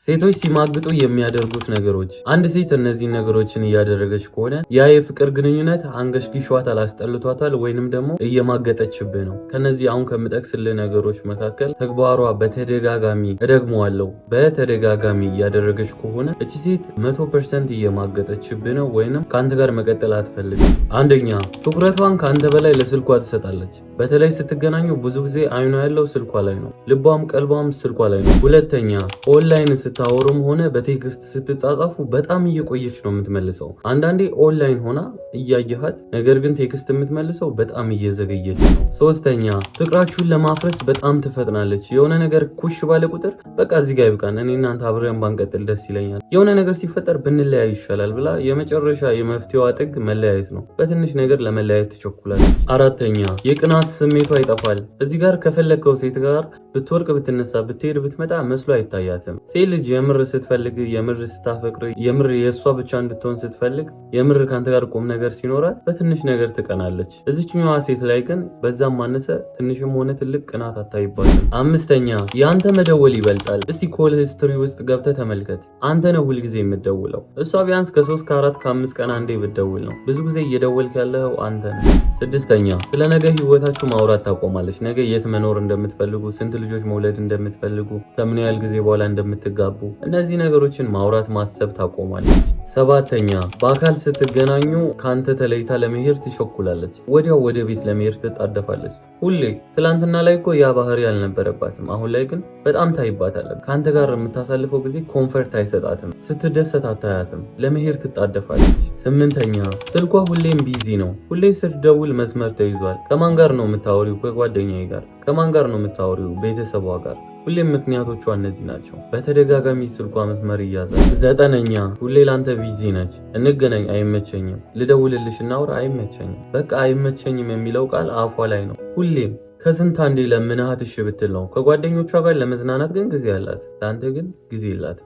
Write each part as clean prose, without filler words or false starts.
ሴቶች ሲማግጡ የሚያደርጉት ነገሮች። አንድ ሴት እነዚህ ነገሮችን እያደረገች ከሆነ ያ የፍቅር ግንኙነት አንገሽግሿታል፣ አስጠልቷታል፣ ወይንም ደግሞ እየማገጠችብህ ነው። ከነዚህ አሁን ከምጠቅስልህ ነገሮች መካከል ተግባሯ በተደጋጋሚ እደግመዋለሁ፣ በተደጋጋሚ እያደረገች ከሆነ እቺ ሴት 100% እየማገጠችብህ ነው፣ ወይንም ከአንተ ጋር መቀጠል አትፈልግም። አንደኛ፣ ትኩረቷን ከአንተ በላይ ለስልኳ ትሰጣለች። በተለይ ስትገናኙ ብዙ ጊዜ አይኗ ያለው ስልኳ ላይ ነው፣ ልቧም ቀልቧም ስልኳ ላይ ነው። ሁለተኛ፣ ኦንላይን ስታወሩም ሆነ በቴክስት ስትጻጻፉ በጣም እየቆየች ነው የምትመልሰው። አንዳንዴ ኦንላይን ሆና እያየሃት ነገር ግን ቴክስት የምትመልሰው በጣም እየዘገየች ነው። ሶስተኛ፣ ፍቅራችሁን ለማፍረስ በጣም ትፈጥናለች። የሆነ ነገር ኩሽ ባለ ቁጥር በቃ እዚህ ጋር ይብቃን፣ እኔ እናንተ አብረን ባንቀጥል ደስ ይለኛል፣ የሆነ ነገር ሲፈጠር ብንለያይ ይሻላል ብላ የመጨረሻ የመፍትሄዋ ጥግ መለያየት ነው። በትንሽ ነገር ለመለያየት ትቸኩላለች። አራተኛ፣ የቅናት ስሜቷ ይጠፋል። እዚህ ጋር ከፈለግከው ሴት ጋር ብትወርቅ ብትነሳ ብትሄድ ብትመጣ መስሎ አይታያትም። ሴት ልጅ የምር ስትፈልግ፣ የምር ስታፈቅር፣ የምር የእሷ ብቻ እንድትሆን ስትፈልግ፣ የምር ካንተ ጋር ቁም ነገር ሲኖራት በትንሽ ነገር ትቀናለች። እዚችኛዋ ሴት ላይ ግን በዛም ማነሰ ትንሽም ሆነ ትልቅ ቅናት አታይባትም። አምስተኛ፣ የአንተ መደወል ይበልጣል። እስቲ ኮል ሂስትሪ ውስጥ ገብተህ ተመልከት። አንተ ነህ ሁልጊዜ የምትደውለው። እሷ ቢያንስ ከ3 ከ4 ከ5 ቀን አንዴ ብትደውል ነው። ብዙ ጊዜ እየደወልክ ያለው አንተ ነህ። ስድስተኛ፣ ስለ ነገ ህይወታችሁ ማውራት ታቆማለች። ነገ የት መኖር እንደምትፈልጉ፣ ስንት ልጆች መውለድ እንደምትፈልጉ፣ ከምን ያህል ጊዜ በኋላ እንደምትጋቡ፣ እነዚህ ነገሮችን ማውራት ማሰብ ታቆማለች። ሰባተኛ፣ በአካል ስትገናኙ ካንተ ተለይታ ለመሄድ ትሾኩላለች። ወዲያው ወደ ቤት ለመሄድ ትጣደፋለች። ሁሌ ትላንትና ላይ እኮ ያ ባህሪ አልነበረባትም፣ አሁን ላይ ግን በጣም ታይባታለህ። ካንተ ጋር የምታሳልፈው ጊዜ ኮንፈርት አይሰጣትም። ስትደሰት አታያትም፣ ለመሄድ ትጣደፋለች። ስምንተኛ፣ ስልኳ ሁሌም ቢዚ ነው። ሁሌ ስትደውል መስመር ተይዟል። ከማን ጋር ነው የምታወሪው? ከጓደኛዬ ጋር። ከማን ጋር ነው የምታወሪው? ቤተሰቧ ጋር። ሁሌም ምክንያቶቿ እነዚህ ናቸው። በተደጋጋሚ ስልኳ መስመር ይያዛል። ዘጠነኛ፣ ሁሌ ላንተ ቢዚ ነች። እንገናኝ፣ አይመቸኝም። ልደውልልሽ እናውራ፣ አይመቸኝም። በቃ አይመቸኝም የሚለው ቃል አፏ ላይ ነው ሁሌም። ከስንት አንዴ ለምንሃት እሺ ብትል ነው። ከጓደኞቿ ጋር ለመዝናናት ግን ጊዜ አላት፣ ለአንተ ግን ጊዜ የላትም።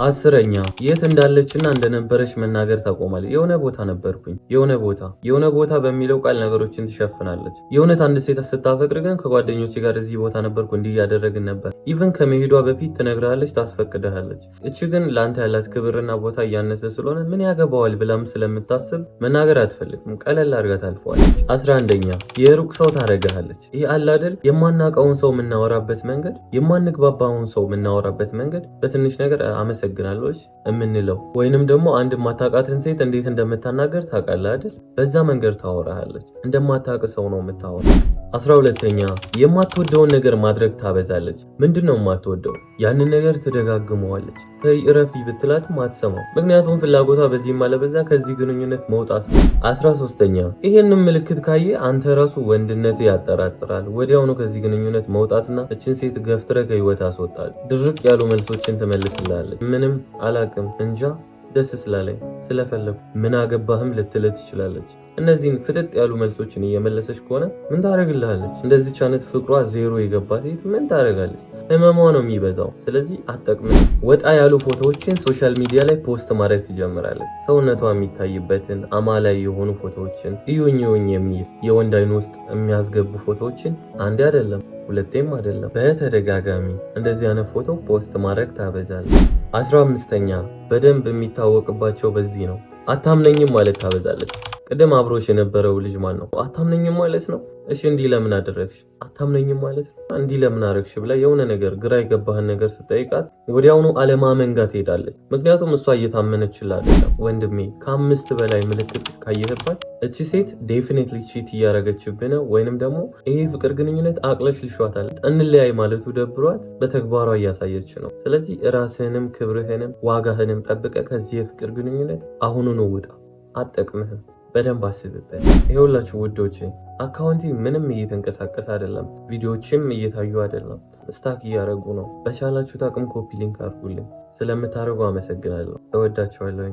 አስረኛ፣ የት እንዳለችና እንደነበረች መናገር ታቆማለች። የሆነ ቦታ ነበርኩኝ፣ የሆነ ቦታ በሚለው ቃል ነገሮችን ትሸፍናለች። የእውነት አንድ ሴት ስታፈቅር ግን ከጓደኞቼ ጋር እዚህ ቦታ ነበርኩ፣ እንዲህ እያደረግን ነበር፣ ኢቭን ከመሄዷ በፊት ትነግርሃለች፣ ታስፈቅድሃለች። እቺ ግን ለአንተ ያላት ክብርና ቦታ እያነሰ ስለሆነ ምን ያገባዋል ብላም ስለምታስብ መናገር አትፈልግም፣ ቀለል አድርጋ ታልፈዋለች። 11ኛ፣ የሩቅ ሰው ታረጋሃለች። ይህ አለ አይደል የማናውቀውን ሰው የምናወራበት መንገድ፣ የማንግባባውን ሰው የምናወራበት መንገድ በትንሽ ነገር አመሰግናለች የምንለው ወይንም ደግሞ አንድ ማታቃትን ሴት እንዴት እንደምታናገር ታውቃለህ አይደል? በዛ መንገድ ታወራሃለች። እንደማታውቅ ሰው ነው የምታወራ። 12ኛ፣ የማትወደውን ነገር ማድረግ ታበዛለች። ምንድነው የማትወደው? ያንን ነገር ትደጋግመዋለች። እረፊ ብትላትም አትሰማው። ምክንያቱም ፍላጎቷ በዚህም አለበዛ ከዚህ ግንኙነት መውጣት ነው። 13ኛ፣ ይሄንን ምልክት ካየ አንተ ራሱ ወንድነት ያጠራጥራል። ወዲያውኑ ከዚህ ግንኙነት መውጣትና እችን ሴት ገፍትረ ከህይወት አስወጣል። ድርቅ ያሉ መልሶችን ትመልስላለች። ምንም አላቅም፣ እንጃ፣ ደስ ስላለኝ፣ ስለፈለጉ፣ ምን አገባህም ልትልህ ትችላለች። እነዚህን ፍጥጥ ያሉ መልሶችን እየመለሰች ከሆነ ምን ታደርግልሃለች? እንደዚች አይነት ፍቅሯ ዜሮ የገባ ሴት ምን ታደርጋለች? ህመሟ ነው የሚበዛው። ስለዚህ አጠቅም። ወጣ ያሉ ፎቶዎችን ሶሻል ሚዲያ ላይ ፖስት ማድረግ ትጀምራለች። ሰውነቷ የሚታይበትን አማላይ የሆኑ ፎቶዎችን፣ እዩኝ የሚል የወንድ አይን ውስጥ የሚያስገቡ ፎቶዎችን አንዴ አይደለም ሁለቴም አይደለም በተደጋጋሚ እንደዚህ አይነት ፎቶ ፖስት ማድረግ ታበዛለች። 15ኛ፣ በደንብ የሚታወቅባቸው በዚህ ነው። አታምነኝም ማለት ታበዛለች። ቅድም አብሮሽ የነበረው ልጅ ማን ነው? አታምነኝም ማለት ነው። እሺ እንዲህ ለምን አደረግሽ? አታምነኝም ማለት ነው። እንዲህ ለምን አደረግሽ ብላ የሆነ ነገር ግራ የገባህን ነገር ስጠይቃት ወዲያውኑ አለማመን ጋር ትሄዳለች። ምክንያቱም እሷ እየታመነችልህ አይደለም። ወንድሜ ከ5 በላይ ምልክት ካየህባት እቺ ሴት ዴፊኒትሊ ቺት እያደረገችብህ ነው፣ ወይንም ደግሞ ይሄ ፍቅር ግንኙነት አቅለሽ ልሿታል። እንለያይ ማለቱ ደብሯት በተግባሯ እያሳየች ነው። ስለዚህ ራስህንም ክብርህንም ዋጋህንም ጠብቀ ከዚህ የፍቅር ግንኙነት አሁኑኑ ውጣ። አጠቅምህም። በደንብ አስብበት። ይኸውላችሁ ውዶቼ አካውንቲ ምንም እየተንቀሳቀሰ አይደለም፣ ቪዲዮዎችም እየታዩ አይደለም፣ ስታክ እያደረጉ ነው። በቻላችሁት አቅም ኮፒ ሊንክ አድርጉልኝ። ስለምታደርጉ አመሰግናለሁ። እወዳችኋለሁ።